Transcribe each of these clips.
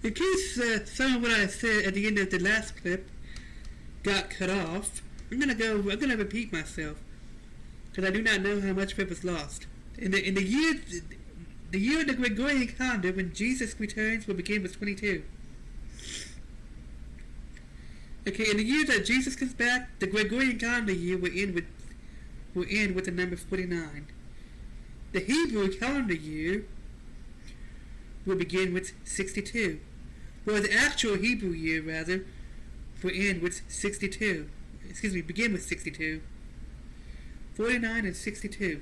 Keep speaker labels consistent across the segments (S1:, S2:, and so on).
S1: In case some of what I said at the end of the last clip got cut off, I'm gonna repeat myself because I do not know how much of it was lost. In the year of the Gregorian calendar, when Jesus returns, will begin with 22. Okay, in the year that Jesus comes back, the Gregorian calendar year will end with the number 49. The Hebrew calendar year will begin with 62. Well, the actual Hebrew year, rather, will end with 62. Begin with 62. 49 and 62.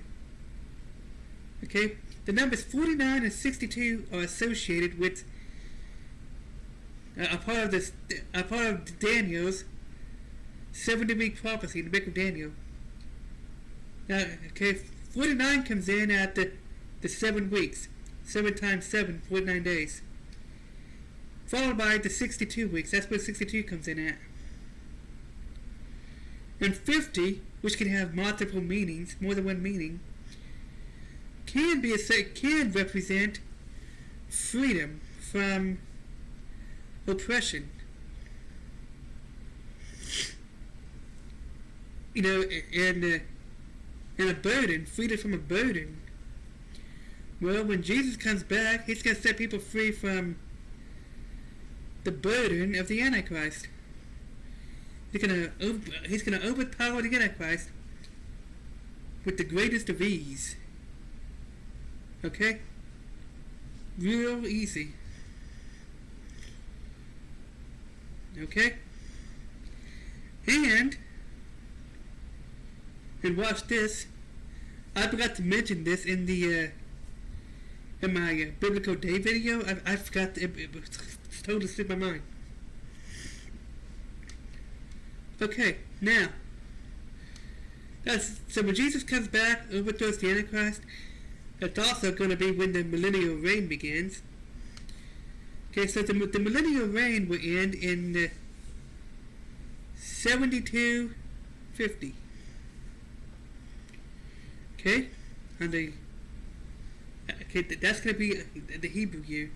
S1: Okay? The numbers 49 and 62 are associated with a part of Daniel's 70-week prophecy in the book of Daniel. Now, okay, 49 comes in at the 7 weeks. 7 times 7, 49 days. Followed by the 62 weeks. That's where 62 comes in at. And 50, which can have multiple meanings, more than one meaning, can represent freedom from oppression. You know, and a burden, freedom from a burden. Well, when Jesus comes back, he's going to set people free from the burden of the Antichrist. He's going to overpower the Antichrist with the greatest of ease. Okay? Real easy. Okay? And watch this. I forgot to mention this in my Biblical Day video. I forgot. It totally slipped my mind. Okay, now. So when Jesus comes back, overthrows the Antichrist, that's also going to be when the millennial reign begins. Okay, so the millennial reign will end in 7250. Okay, that's going to be the Hebrew year,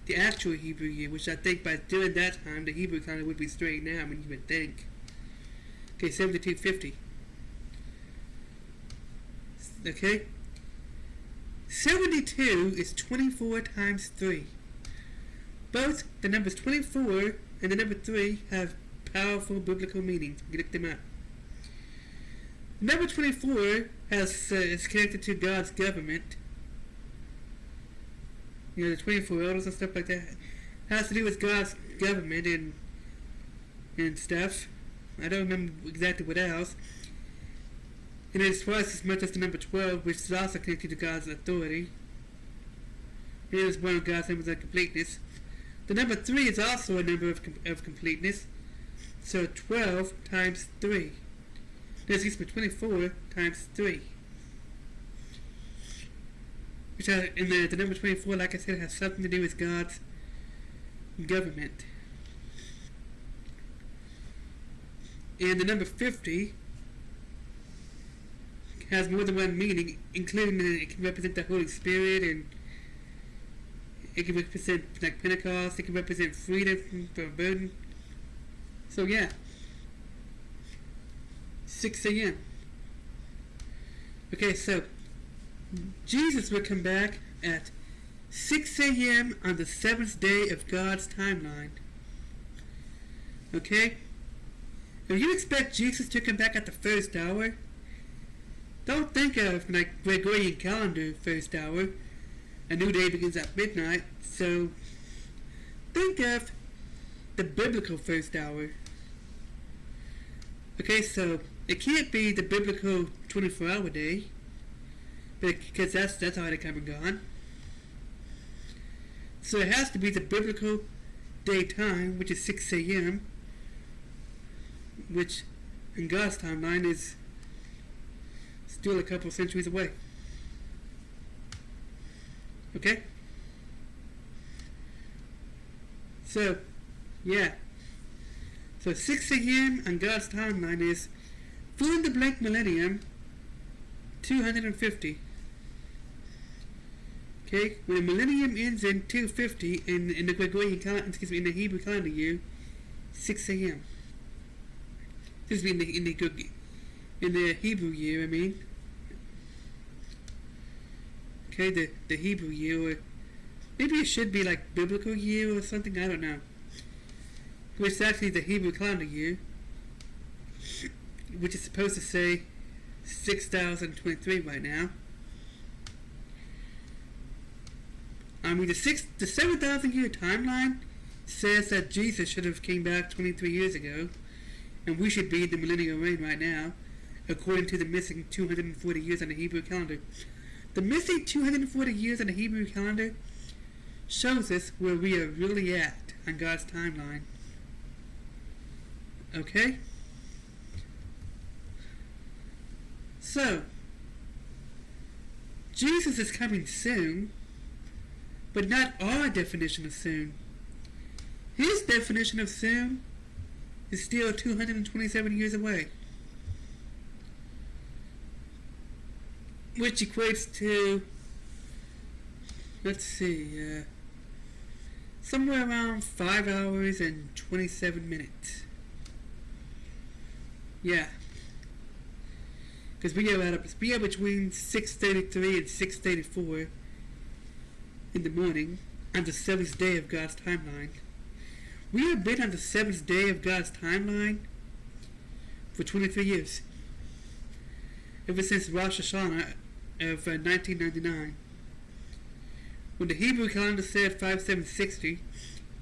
S1: the actual Hebrew year, which I think by during that time the Hebrew calendar would be straightened out. I mean, you would think. Okay, 7250. Okay, 72 is 24 times 3. Both the numbers 24 and the number 3 have powerful biblical meanings. You can look them up. Number 24 is connected to God's government. You know, the 24 elders and stuff like that. It has to do with God's government and stuff. I don't remember exactly what else. And it's twice as much as the number 12, which is also connected to God's authority. It is one of God's numbers of completeness. The number 3 is also a number of completeness. So 12 times 3. Excuse me, 24 times 3. Which the number 24, like I said, has something to do with God's government. And the number 50 has more than one meaning, including that it can represent the Holy Spirit, and it can represent like Pentecost, it can represent freedom from a burden. So yeah, 6 a.m. Okay, so Jesus will come back at 6 a.m. on the 7th day of God's timeline. Okay? If you expect Jesus to come back at the first hour, don't think of like Gregorian calendar first hour. A new day begins at midnight, so think of the biblical first hour. Okay, so it can't be the biblical 24-hour day, because that's already come and gone. So it has to be the biblical daytime, which is 6 a.m., which in God's timeline is still a couple centuries away. Okay? So, yeah. So 6 a.m. on God's timeline is fill in the blank millennium 250. Okay, when the millennium ends in 250 in the Gregorian calendar, excuse me, in the Hebrew calendar year, 6 a.m. Excuse me, in the Hebrew year, I mean. Okay, the Hebrew year, or maybe it should be like biblical year or something, I don't know. Which is actually the Hebrew calendar year, which is supposed to say 6,023 right now. I mean, the 7,000 year timeline says that Jesus should have came back 23 years ago, and we should be in the millennial reign right now, according to the missing 240 years on the Hebrew calendar. The missing 240 years on the Hebrew calendar shows us where we are really at on God's timeline. Okay? So, Jesus is coming soon, but not our definition of soon. His definition of soon is still 227 years away, which equates to, let's see, somewhere around 5 hours and 27 minutes. Yeah. Because we are between 6:33 and 6:34 in the morning on the 7th day of God's timeline. We have been on the 7th day of God's timeline for 23 years. Ever since Rosh Hashanah of 1999. When the Hebrew calendar said 5760,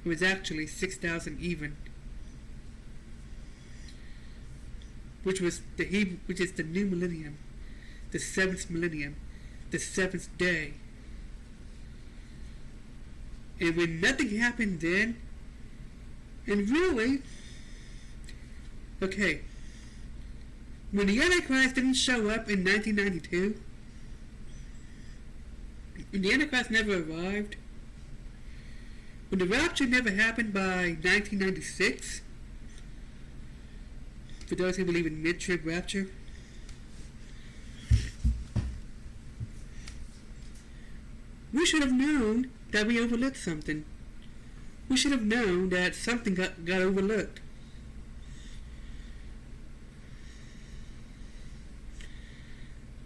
S1: it was actually 6,000 even. Which is the new millennium, the 7th millennium, the 7th day. And when nothing happened then, and really, okay, when the Antichrist didn't show up in 1992, when the Antichrist never arrived, when the rapture never happened by 1996, for those who believe in mid-trib rapture, we should have known that we overlooked something. We should have known that something got overlooked.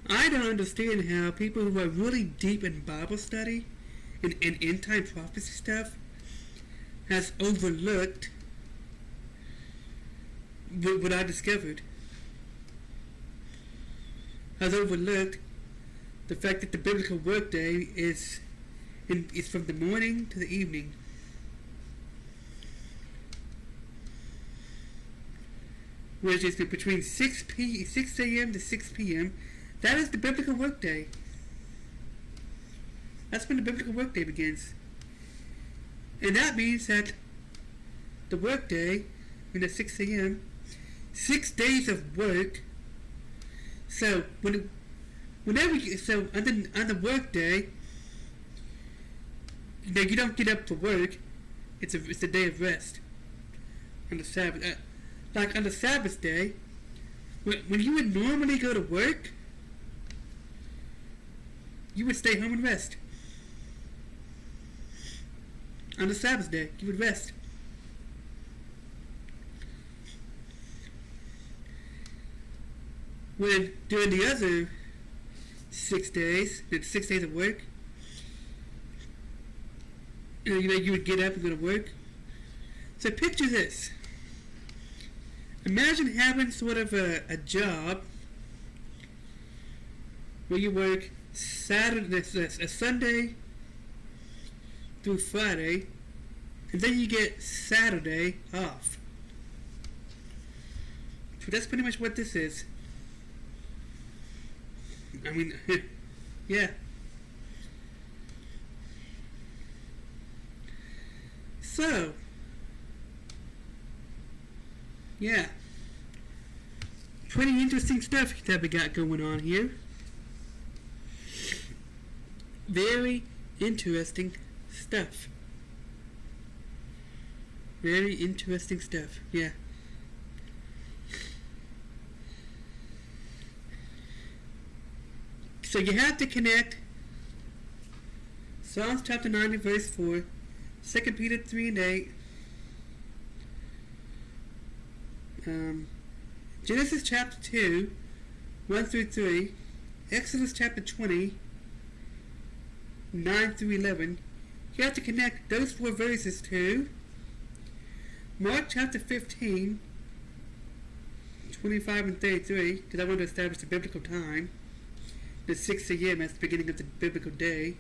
S1: I don't understand how people who are really deep in Bible study and end-time prophecy stuff has overlooked what I discovered. Has overlooked the fact that the biblical workday is from the morning to the evening. Which is between 6 a.m. to 6 p.m. That is the biblical workday. That's when the biblical workday begins. And that means that the workday, at 6 a.m., 6 days of work. So on the workday, you don't get up for work. It's a day of rest on the Sabbath. Like on the Sabbath day, when you would normally go to work, you would stay home and rest. On the Sabbath day, you would rest. When during the other 6 days, the 6 days of work, you would get up and go to work. So picture this. Imagine having sort of a job where you work Sunday through Friday, and then you get Saturday off. So that's pretty much what this is. I mean, yeah. So, yeah. Pretty interesting stuff that we got going on here. Very interesting stuff. Very interesting stuff, yeah. So you have to connect Psalms chapter 90 verse 4, 2 Peter 3 and 8, Genesis chapter 2, 1 through 3, Exodus chapter 20, 9 through 11. You have to connect those 4 verses to Mark chapter 15, 25 and 33, because I want to establish the biblical time. The 6 a.m. that's the beginning of the biblical day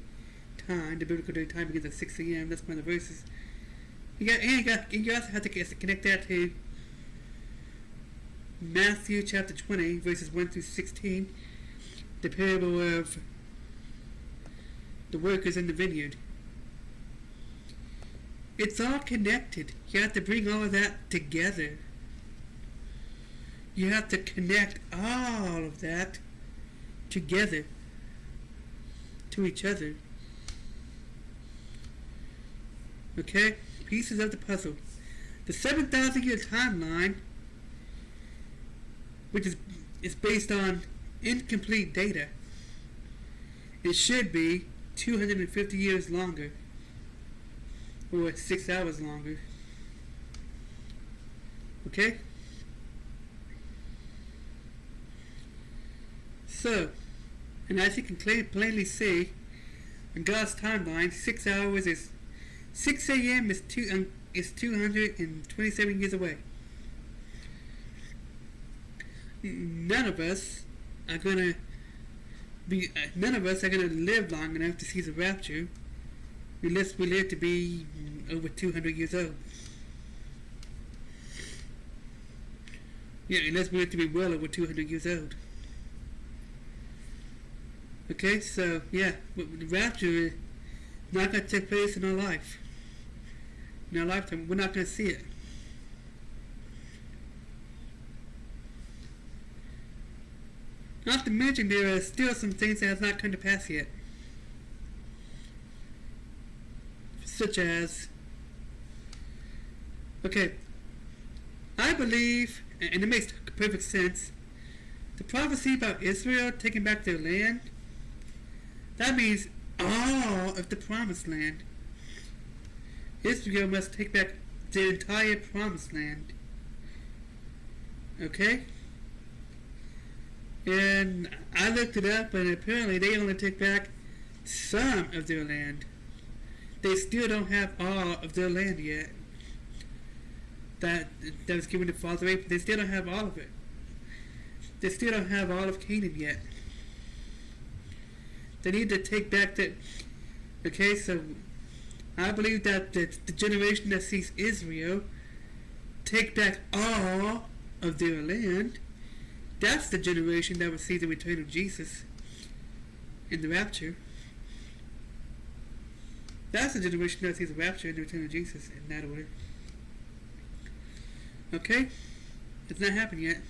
S1: time. The biblical day time begins at 6 a.m. That's one of the verses. You also have to connect that to Matthew chapter 20, verses 1 through 16, the parable of the workers in the vineyard. It's all connected. You have to bring all of that together. You have to connect all of that together to each other. Okay? Pieces of the puzzle. The 7,000 year timeline, which is based on incomplete data, it should be 250 years longer, or 6 hours longer. Okay? So, and as you can plainly see, in God's timeline, 6 hours is 6 a.m. is 227 years away. None of us are gonna live long enough to see the rapture, unless we live to be over 200 years old. Yeah, unless we live to be well over 200 years old. Okay, so yeah, the rapture is not going to take place in our life. In our lifetime, we're not going to see it. Not to mention, there are still some things that have not come to pass yet. Such as, okay, I believe, and it makes perfect sense, the prophecy about Israel taking back their land, that means all of the promised land. Israel must take back the entire promised land. Okay? And I looked it up, and apparently they only take back some of their land. They still don't have all of their land yet. That was given to Father Abraham. They still don't have all of it. They still don't have all of Canaan yet. They need to take back that. Okay, so I believe that the generation that sees Israel take back all of their land, that's the generation that will see the return of Jesus in the rapture. That's the generation that sees the rapture and the return of Jesus in that order. Okay? It's not happened yet.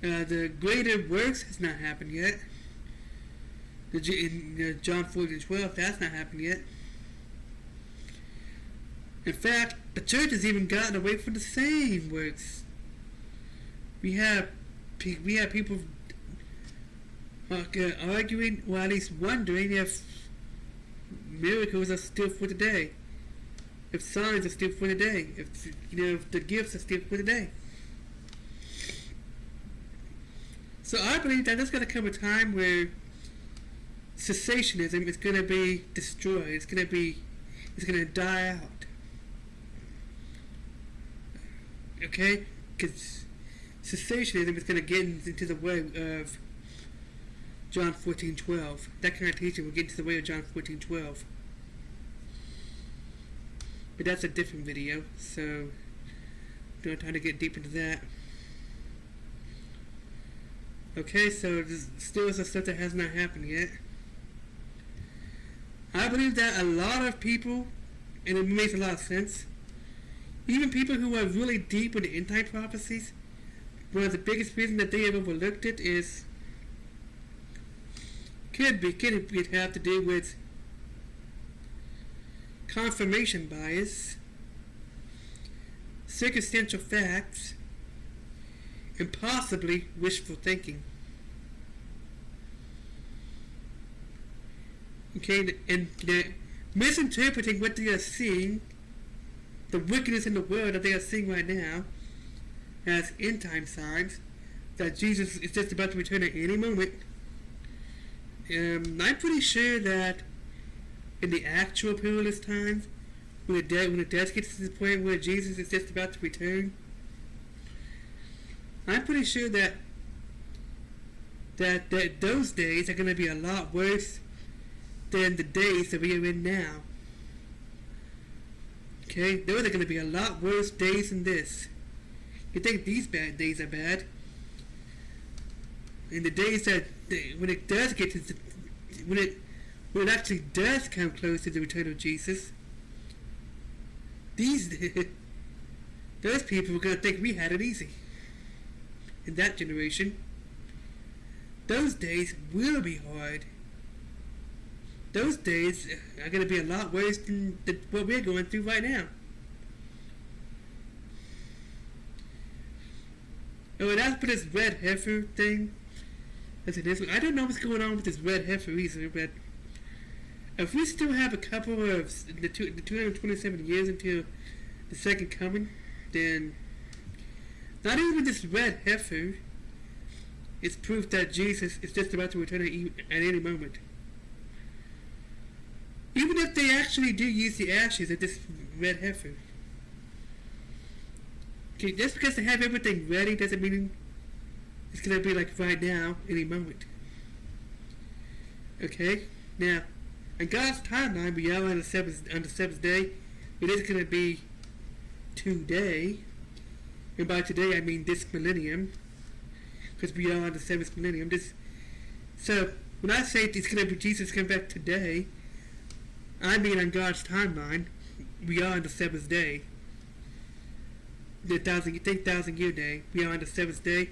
S1: The greater works has not happened yet. In John 14:12, that's not happened yet. In fact, the church has even gotten away from the same works. We have people arguing, or at least wondering if miracles are still for today, if signs are still for today, if the gifts are still for today. So I believe that there's going to come a time where cessationism is going to be destroyed. It's going to die out. Okay? Because cessationism is going to get into the way of John 14:12. That kind of teaching will get into the way of John 14:12. But that's a different video, so don't try to get deep into that. Okay, so there's still some stuff that has not happened yet. I believe that a lot of people, and it makes a lot of sense, even people who are really deep in the end time prophecies, one of the biggest reasons that they have overlooked it is could have to do with confirmation bias, circumstantial facts, and possibly wishful thinking. Okay, and they're misinterpreting what they are seeing, the wickedness in the world that they are seeing right now, as end time signs that Jesus is just about to return at any moment. I'm pretty sure that in the actual perilous times, when it does get to the point where Jesus is just about to return, I'm pretty sure that those days are going to be a lot worse than the days that we are in now. Okay, those are going to be a lot worse days than this. You think these bad days are bad? And the days that when it does get to when it actually does come close to the return of Jesus, those people are going to think we had it easy. In that generation, those days will be hard. Those days are going to be a lot worse than what we're going through right now. Oh, and as for this red heifer thing, I don't know what's going on with this red heifer either, but if we still have a couple of the 227 years until the second coming, then not even this red heifer is proof that Jesus is just about to return at any moment. Even if they actually do use the ashes of this red heifer. Okay, just because they have everything ready doesn't mean it's going to be like right now, any moment. Okay? Now, in God's timeline, we are on the seventh day. It is going to be today. And by today, I mean this millennium. Because we are on the seventh millennium. So, when I say it's going to be Jesus come back today, I mean on God's timeline, we are on the seventh day. The 1,000 year day. We are on the seventh day.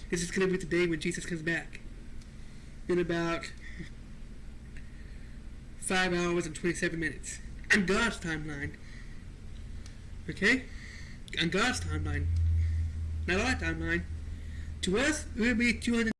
S1: This is going to be the day when Jesus comes back. In about 5 hours and 27 minutes. On God's timeline. Okay? On God's timeline. Not our timeline. To us, it will be 200